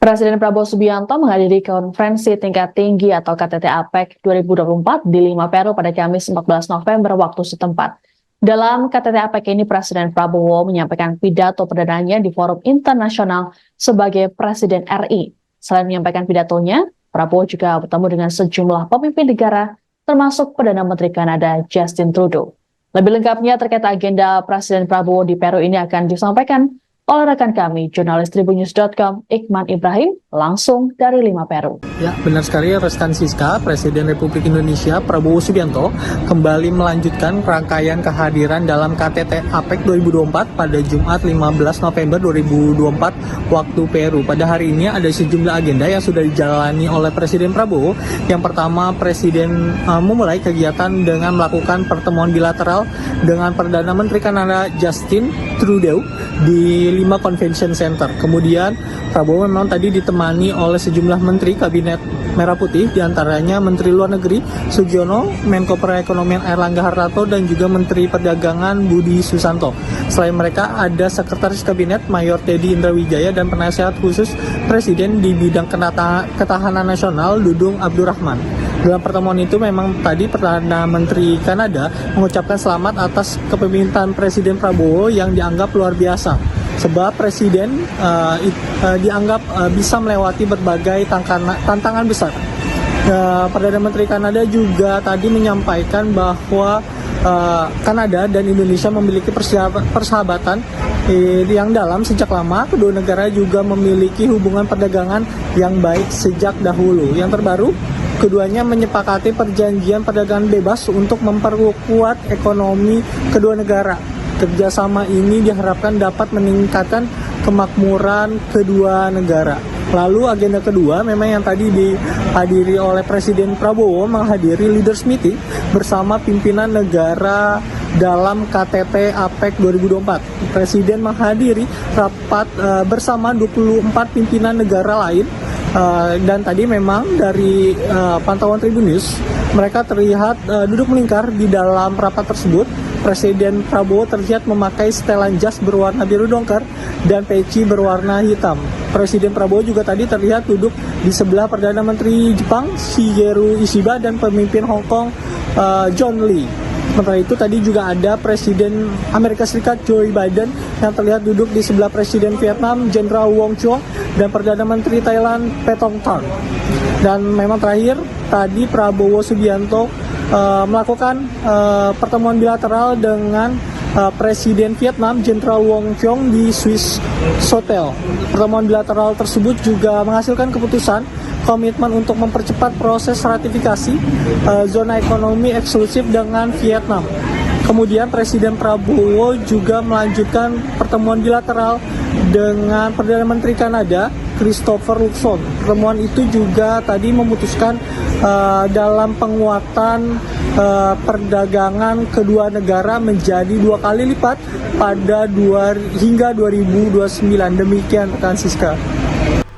Presiden Prabowo Subianto menghadiri konferensi tingkat tinggi atau KTT APEC 2024 di Lima Peru pada Kamis 14 November waktu setempat. Dalam KTT APEC ini, Presiden Prabowo menyampaikan pidato perdananya di forum internasional sebagai Presiden RI. Selain menyampaikan pidatonya, Prabowo juga bertemu dengan sejumlah pemimpin negara, termasuk Perdana Menteri Kanada Justin Trudeau. Lebih lengkapnya terkait agenda Presiden Prabowo di Peru ini akan disampaikan oleh rekan kami, jurnalis Tribunnews.com, Iqman Ibrahim, langsung dari Lima Peru. Ya, benar sekali rekan Siska, Presiden Republik Indonesia Prabowo Subianto kembali melanjutkan rangkaian kehadiran dalam KTT APEC 2024 pada Jumat 15 November 2024 waktu Peru. Pada hari ini ada sejumlah agenda yang sudah dijalani oleh Presiden Prabowo. Yang pertama, Presiden memulai kegiatan dengan melakukan pertemuan bilateral dengan Perdana Menteri Kanada Justin Trudeau di 5 Convention Center. Kemudian Prabowo memang tadi ditemani oleh sejumlah menteri Kabinet Merah Putih, diantaranya Menteri Luar Negeri Sugiono, Menko Perekonomian Airlangga Hartarto, dan juga Menteri Perdagangan Budi Susanto. Selain mereka ada Sekretaris Kabinet Mayor Teddy Indrawijaya dan Penasehat Khusus Presiden di bidang ketahanan nasional Dudung Abdurrahman. Dalam pertemuan itu memang tadi Perdana Menteri Kanada mengucapkan selamat atas kepemimpinan Presiden Prabowo yang dianggap luar biasa. Sebab Presiden dianggap bisa melewati berbagai tantangan besar. Perdana Menteri Kanada juga tadi menyampaikan bahwa Kanada dan Indonesia memiliki persahabatan yang dalam sejak lama. Kedua negara juga memiliki hubungan perdagangan yang baik sejak dahulu. Yang terbaru, keduanya menyepakati perjanjian perdagangan bebas untuk memperkuat ekonomi kedua negara. Kerjasama ini diharapkan dapat meningkatkan kemakmuran kedua negara. Lalu agenda kedua memang yang tadi dihadiri oleh Presiden Prabowo, menghadiri Leaders Meeting bersama pimpinan negara dalam KTT APEC 2024. Presiden menghadiri rapat bersama 24 pimpinan negara lain. Dan tadi memang dari pantauan Tribunnews, mereka terlihat duduk melingkar di dalam rapat tersebut. Presiden Prabowo terlihat memakai setelan jas berwarna biru dongker dan peci berwarna hitam. Presiden Prabowo juga tadi terlihat duduk di sebelah Perdana Menteri Jepang Shigeru Ishiba dan pemimpin Hong Kong John Lee. Sementara itu tadi juga ada Presiden Amerika Serikat Joe Biden yang terlihat duduk di sebelah Presiden Vietnam Jenderal Wong Chong dan Perdana Menteri Thailand Petong Tan. Dan memang terakhir tadi Prabowo Subianto melakukan pertemuan bilateral dengan Presiden Vietnam Jenderal Wong Chong di Swiss Hotel. Pertemuan bilateral tersebut juga menghasilkan keputusan komitmen untuk mempercepat proses ratifikasi zona ekonomi eksklusif dengan Vietnam. Kemudian Presiden Prabowo juga melanjutkan pertemuan bilateral dengan Perdana Menteri Kanada Christopher Luxon. Pertemuan itu juga tadi memutuskan dalam penguatan perdagangan kedua negara menjadi 2 kali lipat pada hingga 2029. Demikian rekan Siska.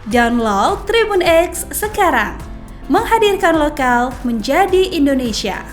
Download Tribun X sekarang, menghadirkan lokal menjadi Indonesia.